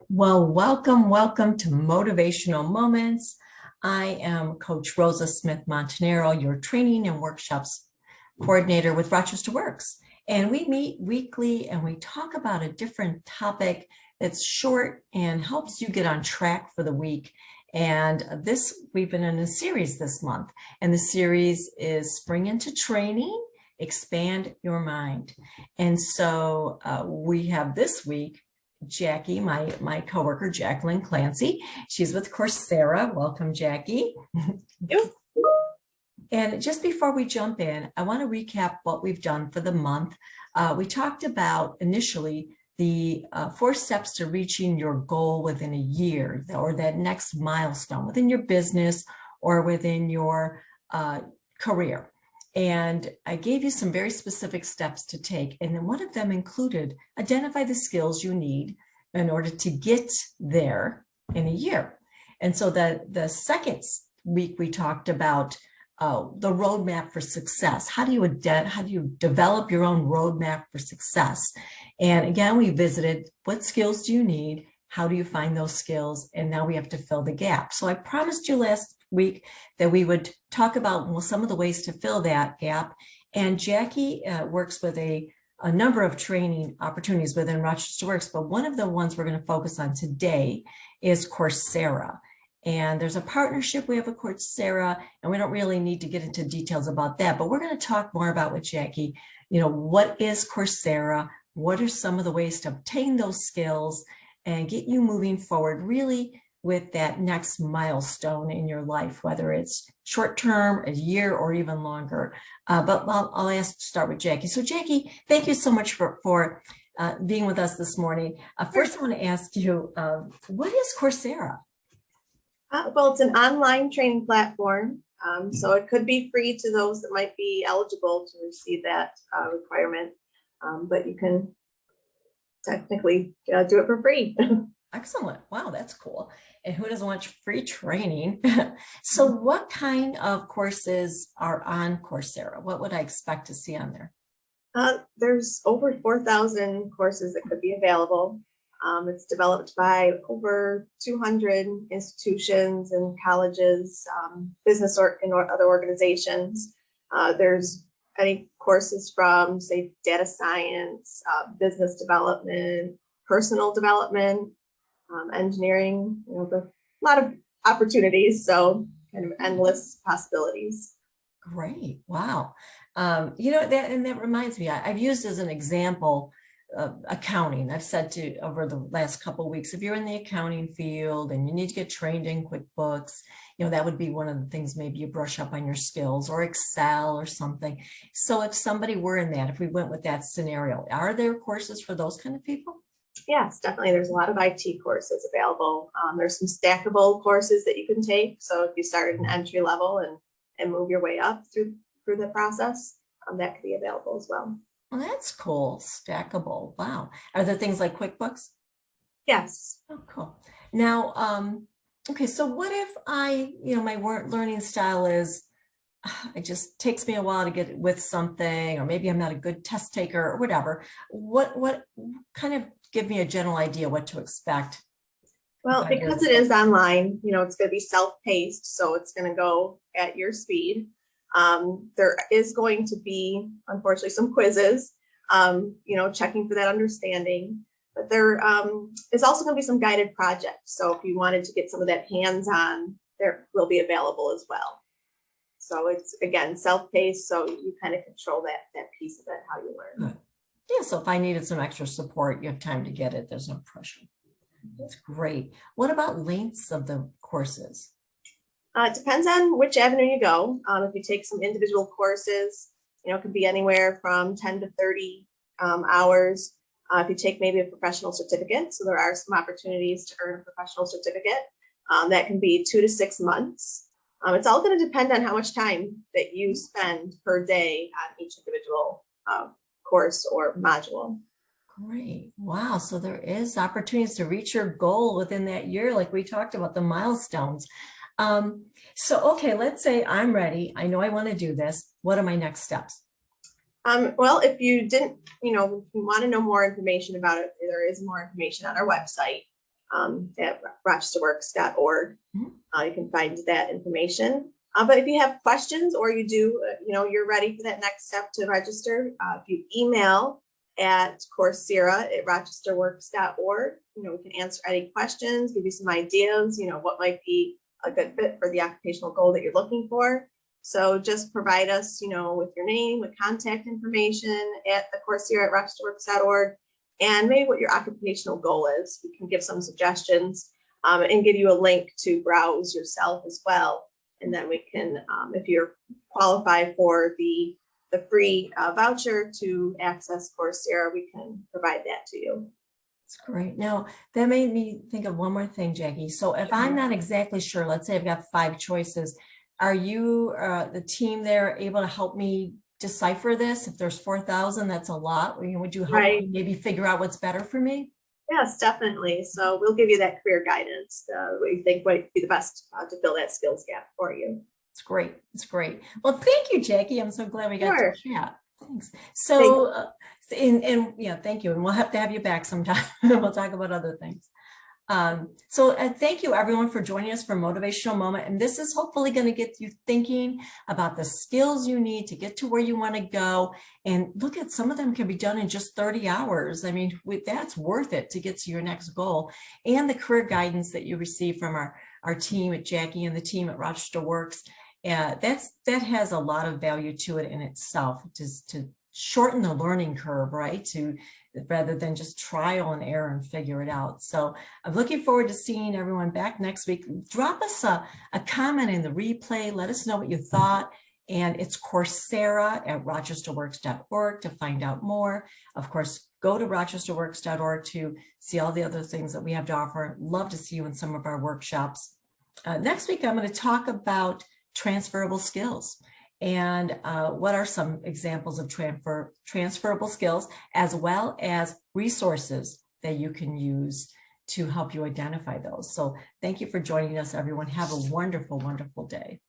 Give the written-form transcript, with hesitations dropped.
Well, welcome to Motivational Moments. I am Coach Rosa Smith Montanero, your training and workshops coordinator with RochesterWorks. And we meet weekly and we talk about a different topic that's short and helps you get on track for the week. And we've been in a series this month, and the series is Spring into Training, Expand Your Mind. And so we have this week Jackie, my coworker, Jacqueline Clancy. She's with Coursera. Welcome, Jackie. Yep. And just before we jump in, I want to recap what we've done for the month. We talked about initially the 4 steps to reaching your goal within a year, or that next milestone within your business or within your career. And I gave you some very specific steps to take. And then one of them included identify the skills you need in order to get there in a year. And so the second week we talked about the roadmap for success. How do you develop your own roadmap for success? And again, we visited what skills do you need? How do you find those skills? And now we have to fill the gap. So I promised you last week that we would talk about some of the ways to fill that gap. And Jackie works with a number of training opportunities within RochesterWorks, but one of the ones we're going to focus on today is Coursera. And there's a partnership we have with Coursera, and we don't really need to get into details about that, but we're going to talk more about with Jackie, what is Coursera? What are some of the ways to obtain those skills and get you moving forward really with that next milestone in your life, whether it's short term, a year, or even longer. But I'll start with Jackie. So Jackie, thank you so much for being with us this morning. First, I want to ask you, what is Coursera? Well, it's an online training platform, so it could be free to those that might be eligible to receive that requirement, but you can technically do it for free. Excellent. Wow, that's cool. And who doesn't want free training? So what kind of courses are on Coursera? What would I expect to see on there? There's over 4,000 courses that could be available. It's developed by over 200 institutions and colleges, business and other organizations. There's any courses from, say, data science, business development, personal development, engineering, a lot of opportunities, so kind of endless possibilities. Great. Wow. That reminds me, I've used as an example accounting. I've said to over the last couple of weeks, if you're in the accounting field and you need to get trained in QuickBooks, that would be one of the things maybe you brush up on your skills, or Excel or something. So if somebody were in that, if we went with that scenario, are there courses for those kind of people? Yes, definitely. There's a lot of IT courses available. There's some stackable courses that you can take. So if you start at an entry level and move your way up through the process, that could be available as well. Well, that's cool. Stackable. Wow. Are there things like QuickBooks? Yes. Oh, cool. Now, okay, so what if my learning style is, it just takes me a while to get with something, or maybe I'm not a good test taker or whatever. What kind of give me a general idea what to expect? Well, because it is online, it's going to be self-paced, so it's going to go at your speed. There is going to be, unfortunately, some quizzes, checking for that understanding, but there is also going to be some guided projects. So if you wanted to get some of that hands-on, there will be available as well. So it's, again, self-paced, so you kind of control that piece of it, how you learn. Good. Yeah, so if I needed some extra support, you have time to get it. There's no pressure. That's great. What about lengths of the courses? It depends on which avenue you go. If you take some individual courses, it could be anywhere from 10 to 30 hours. If you take maybe a professional certificate, so there are some opportunities to earn a professional certificate, that can be 2 to 6 months. It's all going to depend on how much time that you spend per day on each individual course or module. Great. Wow. So there is opportunities to reach your goal within that year, like we talked about the milestones. Okay, let's say I'm ready. I know I want to do this. What are my next steps? Well, if you didn't, if you want to know more information about it, there is more information on our website. at RochesterWorks.org. Mhm. You can find that information. But if you have questions or you do, you're ready for that next step to register, if you email at Coursera@RochesterWorks.org, we can answer any questions, give you some ideas, what might be a good fit for the occupational goal that you're looking for. So just provide us, with your name, with contact information at the Coursera at RochesterWorks.org, and maybe what your occupational goal is. We can give some suggestions and give you a link to browse yourself as well. And then we can, if you're qualified for the free voucher to access Coursera, we can provide that to you. That's great. Now, that made me think of one more thing, Jackie. So if I'm not exactly sure, let's say I've got 5 choices, are you, the team there, able to help me decipher this? If there's 4,000, that's a lot. Would you help me maybe figure out what's better for me? Yes, definitely. So we'll give you that career guidance, what you think might be the best to fill that skills gap for you. It's great. It's great. Well, thank you, Jackie. I'm so glad we got to chat. Thanks. So, thank you. And we'll have to have you back sometime. We'll talk about other things. Thank you everyone for joining us for Motivational Moment. And this is hopefully going to get you thinking about the skills you need to get to where you want to go. And look at, some of them can be done in just 30 hours. I mean, that's worth it to get to your next goal. And the career guidance that you receive from our team at Jackie and the team at RochesterWorks. That has a lot of value to it in itself, to shorten the learning curve, right? Rather than just trial and error and figure it out. So I'm looking forward to seeing everyone back next week. Drop us a comment in the replay. Let us know what you thought. And it's Coursera at RochesterWorks.org to find out more. Of course, go to RochesterWorks.org to see all the other things that we have to offer. Love to see you in some of our workshops. Next week, I'm going to talk about transferable skills. And what are some examples of transferable skills, as well as resources that you can use to help you identify those. So thank you for joining us, everyone. Have a wonderful, wonderful day.